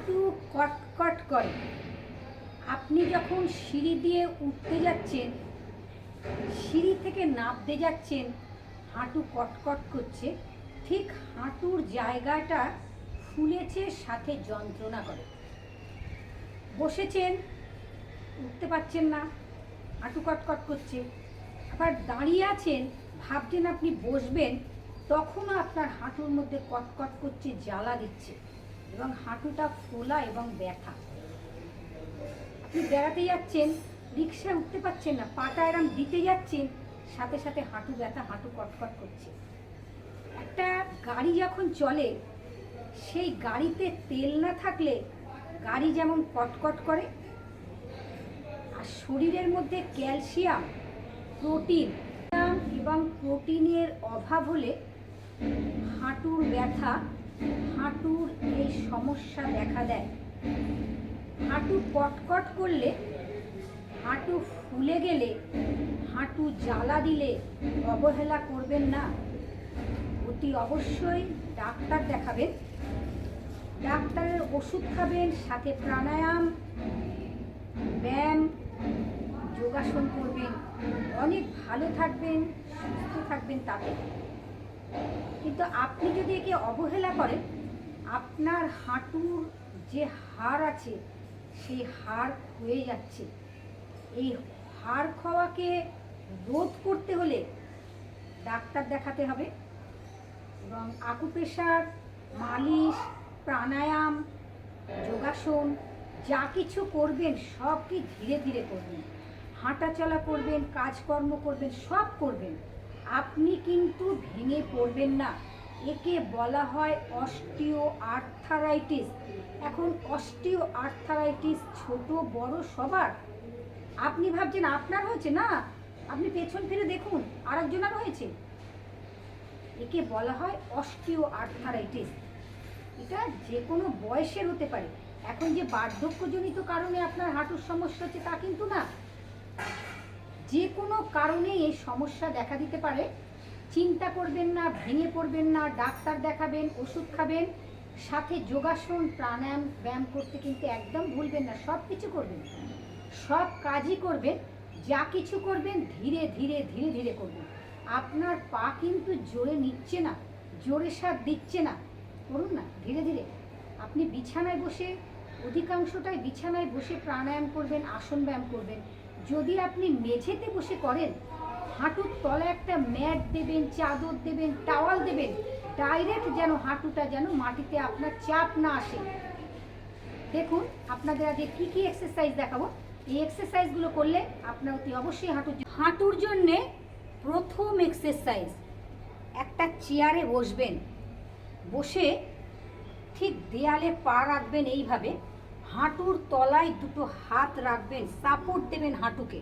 হাঁটু কটকট করে। আপনি যখন সিঁড়ি দিয়ে উঠতে যাচ্ছেন, সিঁড়ি থেকে নামতে যাচ্ছেন, হাঁটু কটকট করছে, ঠিক হাঁটুর জায়গাটা ফুলেছে, সাথে যন্ত্রণা করে। বসেছেন, উঠতে পারছেন না, হাঁটু কটকট করছে। আবার দাঁড়িয়ে আছেন, ভাবছেন আপনি বসবেন, তখনও আপনার হাঁটুর মধ্যে কটকট করছে, জ্বালা দিচ্ছে এবং হাঁটুটা ফোলা এবং ব্যথা। আপনি বেড়াতে যাচ্ছেন, রিক্সায় উঠতে পারছেন না, পাটা এরম দিতে যাচ্ছেন, সাথে সাথে হাঁটু ব্যথা, হাঁটু কটকট করছে। একটা গাড়ি যখন চলে, সেই গাড়িতে তেল না থাকলে গাড়ি যেমন কটকট করে, আর শরীরের মধ্যে ক্যালসিয়াম, প্রোটিন এবং প্রোটিনের অভাব হলে হাঁটুর ব্যথা, হাঁটুর এই সমস্যা দেখা দেয়। হাঁটু কটকট করলে, হাঁটু ফুলে গেলে, হাঁটু জ্বালা দিলে অবহেলা করবেন না, অতি অবশ্যই ডাক্তার দেখাবেন। ডাক্তারের ওষুধ খাবেন, সাথে প্রাণায়াম, ব্যায়াম, যোগাসন করবেন, অনেক ভালো থাকবেন, সুস্থ থাকবেন তাতে। কিন্তু আপনি যদি একে অবহেলা করেন, আপনার হাঁটুর যে হাড় আছে সেই হাড় ক্ষয়ে যাচ্ছে। এই হাড় খাওয়াকে রোধ করতে হলে ডাক্তার দেখাতে হবে এবং আকুপ্রেশার, মালিশ, প্রাণায়াম, যোগাসন যা কিছু করবেন সব কি ধীরে ধীরে করবেন। হাঁটাচলা করবেন, কাজকর্ম করবেন, সব করবেন। আপনি কিন্তু ভেঙে পড়বেন না। একে বলা হয় অস্টিও আর্থারাইটিস। এখন অস্টিও আর্থারাইটিস ছোট বড় সবার। আপনি ভাবছেন আপনার হয়েছে, না, আপনি পেছন ফিরে দেখুন আরেকজনের হয়েছে। একে বলা হয় অস্টিও আর্থারাইটিস। এটা যে কোনো বয়সের হতে পারে। এখন যে বার্ধক্যজনিত কারণে আপনার হাঁটুর সমস্যা হচ্ছে তা কিন্তু না, যে কোনো কারণে এই সমস্যা দেখা দিতে পারে। চিন্তা করবেন না, ভেঙে পড়বেন না, ডাক্তার দেখাবেন, ওষুধ খাবেন, সাথে যোগাসন, প্রাণায়াম, ব্যায়াম করতে কিন্তু একদম ভুলবেন না। সব কিছু করবেন, সব কাজই করবেন, যা কিছু করবেন ধীরে ধীরে ধীরে ধীরে করবেন। আপনার পা কিন্তু জোরে নিচ্ছে না, জোরে সাথ দিচ্ছে না, করুন না ধীরে ধীরে। আপনি বিছানায় বসে, অধিকাংশটাই বিছানায় বসে প্রাণায়াম করবেন, আসন ব্যায়াম করবেন। যদি আপনি মেঝেতে বসে করেন, হাঁটুর তলায় একটা ম্যাট দেবেন, চাদর দেবেন, টাওয়াল দেবেন, ডাইরেক্ট যেন হাঁটুটা যেন মাটিতে আপনার চাপ না আসে। দেখুন আপনাদের আগে কি কি এক্সারসাইজ দেখাবো। এই এক্সারসাইজগুলো করলে আপনার অতি অবশ্যই হাঁটুর জন্যে প্রথম এক্সারসাইজ, একটা চেয়ারে বসবেন, বসে ঠিক দেয়ালে পা রাখবেন এইভাবে, হাঁটুর তলায় দুটো হাত রাখবেন, সাপোর্ট দেবেন হাঁটুকে।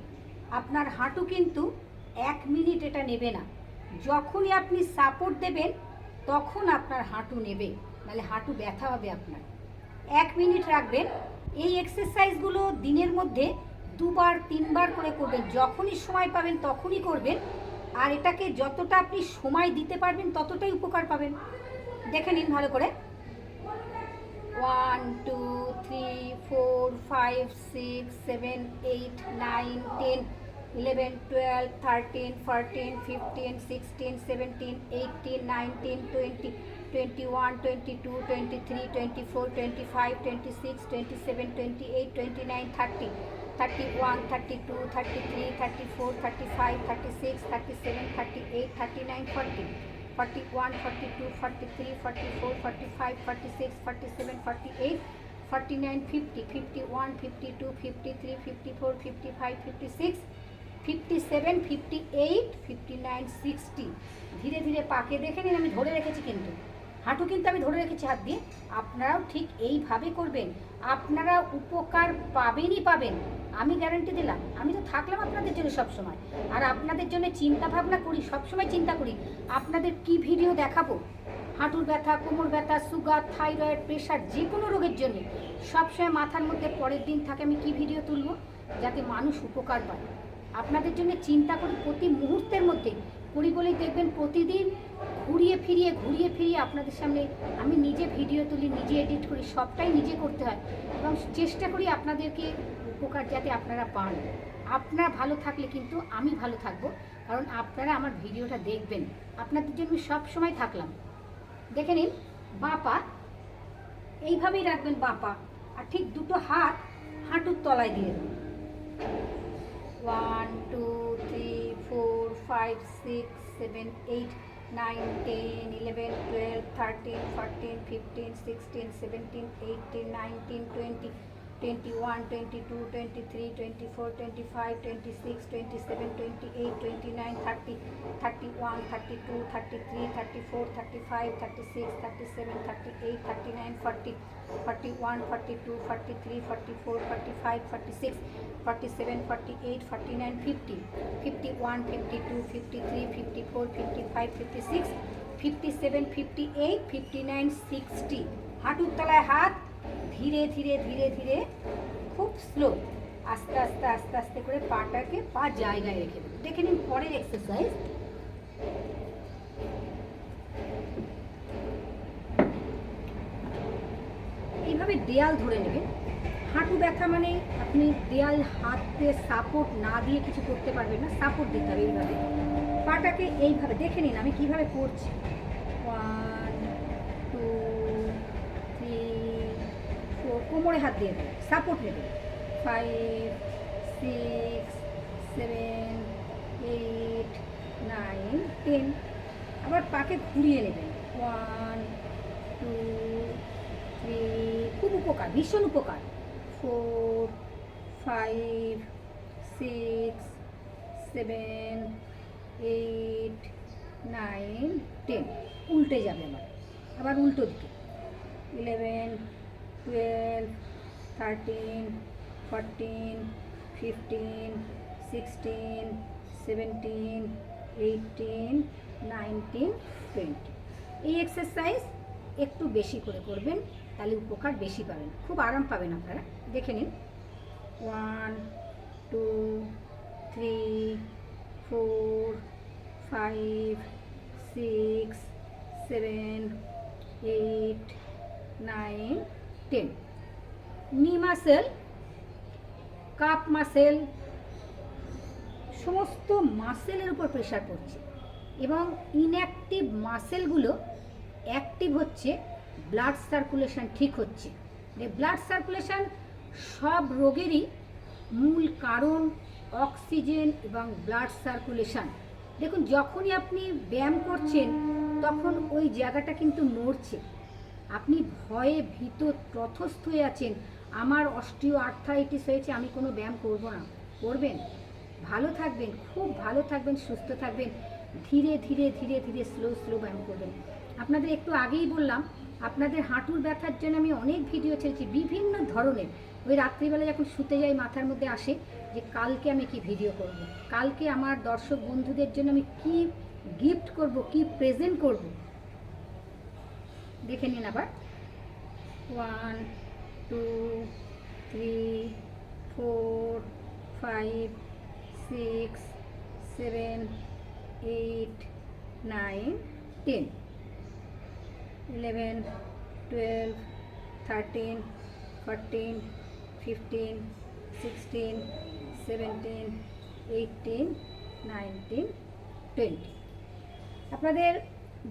আপনার হাঁটু কিন্তু 1 মিনিট এটা নেবে না। যখনই আপনি সাপোর্ট দেবেন তখন আপনার হাঁটু নেবে, নাহলে হাঁটু ব্যথা হবে আপনার। 1 মিনিট রাখবেন। এই এক্সারসাইজগুলো দিনের মধ্যে 2বার 3বার করে করবেন। যখনই সময় পাবেন তখনই করবেন। আর এটাকে যতটা আপনি সময় দিতে পারবেন ততটাই উপকার পাবেন। দেখে নিন ভালো করে। 1 2 3 4 5 6 7 8 9 10 11 12 13 14 15 16 17 18 19 20 21 22 23 24 25 26 27 28 29 30 31 32 33 34 35 36 37 38 39 40 41 42 43 44 45 46 47 48 49 50 51 52 53 54 55 56 57 58 59 60। ধীরে ধীরে পাকে দেখে নিন, আমি ধরে রেখেছি কিন্তু হাঁটু কিন্তু আমি ধরে রেখেছি হাত দিয়ে। আপনারাও ঠিক এইভাবে করবেন, আপনারা উপকার পাবেনই পাবেন, আমি গ্যারান্টি দিলাম। আমি তো থাকলাম আপনাদের জন্য সব সময়, আর আপনাদের জন্য চিন্তা ভাবনা করি, সবসময় চিন্তা করি আপনাদের কি ভিডিও দেখাবো। হাঁটুর ব্যথা, কোমর ব্যথা, সুগার, থাইরয়েড, প্রেশার, যে কোনো রোগের জন্য সবসময় মাথার মধ্যে পরের দিন থাকে আমি কি ভিডিও তুলব, যাতে মানুষ উপকার পায়। আপনাদের জন্য চিন্তা করি প্রতি মুহূর্তের মধ্যে করি বলেই দেখবেন প্রতিদিন ঘুরিয়ে ফিরিয়ে আপনাদের সামনে আমি নিজে ভিডিও তুলি, নিজে এডিট করি, সবটাই নিজে করতে হয় এবং চেষ্টা করি আপনাদেরকে উপকার যাতে আপনারা পান। আপনারা ভালো থাকলে কিন্তু আমি ভালো থাকবো, কারণ আপনারা আমার ভিডিওটা দেখবেন, আপনাদের জন্য আমি সব সময় থাকলাম। দেখে নিন, বাঁ পা এইভাবেই রাখবেন, বাঁ পা, আর ঠিক দুটো হাত হাঁটুর তলায় দিয়ে দেবেন। 1 2 3 4 5 6 7 8 9 10 11 12 13 14 15 16 17 18 19 20 21 22 23 24 25 26 27 28 29 30 31 32 33 34 35 36 37 38 39 40 41 42 43 44 45 46 47 48 49 50 51 52 53 54 55 56 57 58 59 60। হাঁটুর তলায় হাত, ধীরে ধীরে ধীরে ধীরে, খুব স্লো, আস্তে আস্তে আস্তে আস্তে করে পাটাকে পা জায়গায় রেখে দেবেন। দেখে নিন পরের এক্সারসাইজ। এইভাবে দেয়াল ধরে নেবেন। হাঁটু ব্যথা মানে আপনি দেয়াল হাতে সাপোর্ট না দিয়ে কিছু করতে পারবেন না, সাপোর্ট দিতে হবে। এইভাবে পাটাকে এইভাবে দেখে নিন আমি কিভাবে করছি। 1 2 3 4, কোমরে হাত দিয়ে দেবেন, সাপোর্ট নেবেন। 5 6 7 8 9 10। আবার পাকে ঘুরিয়ে নেবেন। 1 2 3, খুব উপকার, ভীষণ উপকার। 4 5 6 7 8 9 10। উল্টে যাবে আবার উল্টো দিকে। 11 12 13 14 15 16 17 18 19 20। এই এক্সারসাইজ একটু বেশি করে করবেন, তাহলে উপকার বেশি পাবেন, খুব আরাম পাবেন আপনারা। দেখে নিন। 1 2 3 4 5 6 7 8 9 10। নি মাসেল, কাপ মাসেল, সমস্ত মাসেলের উপর প্রেশার পড়ছে এবং ইনঅ্যাক্টিভ মাসেলগুলো অ্যাক্টিভ হচ্ছে, ব্লাড সার্কুলেশন ঠিক হচ্ছে। ব্লাড সার্কুলেশন সব রোগেরই মূল কারণ, অক্সিজেন এবং ব্লাড সার্কুলেশন। দেখুন, যখনই আপনি ব্যায়াম করছেন তখন ওই জায়গাটা কিন্তু নড়ছে। আপনি ভয়ে ভীত তথস্থ হয়ে আছেন, আমার অস্টিও আর্থ্রাইটিস হয়েছে, আমি কোনো ব্যায়াম করব না। করবেন, ভালো থাকবেন, খুব ভালো থাকবেন, সুস্থ থাকবেন। ধীরে ধীরে ধীরে ধীরে স্লো স্লো ব্যায়াম করবেন। আপনাদের একটু আগেই বললাম, আপনাদের হাঁটুর ব্যথার জন্য আমি অনেক ভিডিও ছেড়েছি বিভিন্ন ধরনের। ওই রাত্রিবেলা যখন শুতে যাই মাথার মধ্যে আসে যে কালকে আমি কি ভিডিও করব, কালকে আমার দর্শক বন্ধুদের জন্য আমি কি গিফট করব, কি প্রেজেন্ট করব। দেখে নিন আবার। 1 2 3 4 5 6 7 8 9 10 11 12 13 14 15 16 17 18 19 20। আপনাদের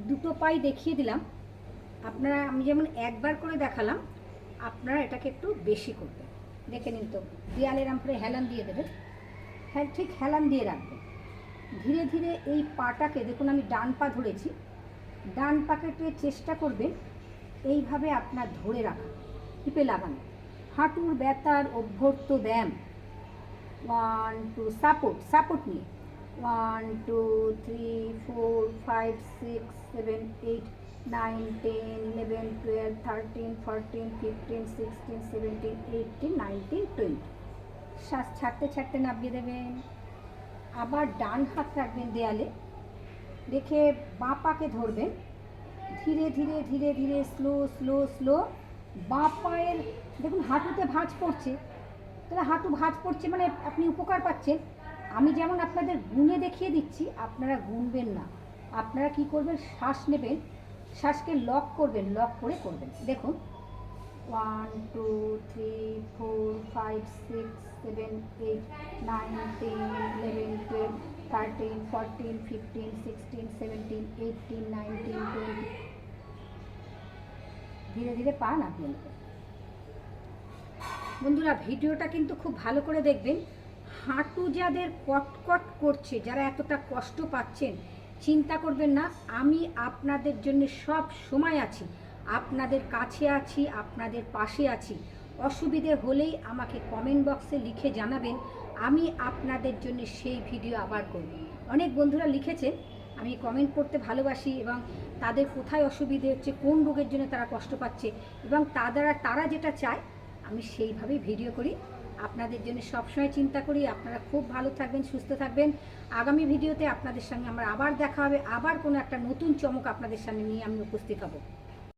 দুটো পাই দেখিয়ে দিলাম। আপনারা, আমি যেমন একবার করে দেখালাম, আপনারা এটাকে একটু বেশি করবেন। দেখে নিন তো, দেয়ালের আমফরে হেলান দিয়ে দেবেন। হ্যাঁ, ঠিক হেলান দিয়ে রাখবেন। ধীরে ধীরে এই পাটাকে, দেখুন আমি ডান পা ধরেছি, ডান পাকে চেষ্টা করবেন এইভাবে আপনার ধরে রাখা, টিপে লাগানো। হাঁটুর ব্যথার অভ্যর্থ ব্যায়াম। 1 2, সাপোর্ট নিয়ে 1 2 3 4 5 6 7 8 9 10 11 12 13 14 15 16 17 18 19 20। শ্বাস ছাড়তে ছাড়তে নামিয়ে দেবেন। আবার ডান হাত রাখবেন দেয়ালে রেখে, বাঁ পাকে ধরবেন। ধীরে ধীরে ধীরে ধীরে স্লো স্লো স্লো বাঁ পায়ের, দেখুন হাঁটুতে ভাঁজ পড়ছে, তাহলে হাঁটু ভাঁজ পড়ছে মানে আপনি উপকার পাচ্ছেন। আমি যেমন আপনাদের গুণে দেখিয়ে দিচ্ছি, আপনারা গুনবেন না, আপনারা কি করবেন, শ্বাস নেবেন, শ্বাসকে লক করবেন, লক করে করবেন। দেখুন 1 2 3 4 5 6 7 8 9 10 11 12 13 14 15 16 17 18 19 20। ধীরে ধীরে পা নামিয়ে নেবেন। বন্ধুরা ভিডিওটা কিন্তু খুব ভালো করে দেখবেন। হাঁটু যাদের কটকট করছে, যারা এতটা কষ্ট পাচ্ছেন, চিন্তা করবেন না, আমি আপনাদের জন্য সব সময় আছি, আপনাদের কাছে আছি, আপনাদের পাশে আছি। অসুবিধে হলেই আমাকে কমেন্ট বক্সে লিখে জানাবেন, আমি আপনাদের জন্য সেই ভিডিও আবার করব। অনেক বন্ধুরা লিখেছেন, আমি কমেন্ট করতে ভালোবাসি এবং তাদের কোথায় অসুবিধে হচ্ছে, কোন রোগের জন্য তারা কষ্ট পাচ্ছে এবং তারা যেটা চায় আমি সেইভাবেই ভিডিও করি। আপনাদের জন্য সবসময় চিন্তা করি। আপনারা খুব ভালো থাকবেন, সুস্থ থাকবেন। আগামী ভিডিওতে আপনাদের সঙ্গে আমার আবার দেখা হবে, আবার কোনো একটা নতুন চমক আপনাদের সামনে নিয়ে আমি উপস্থিত হব।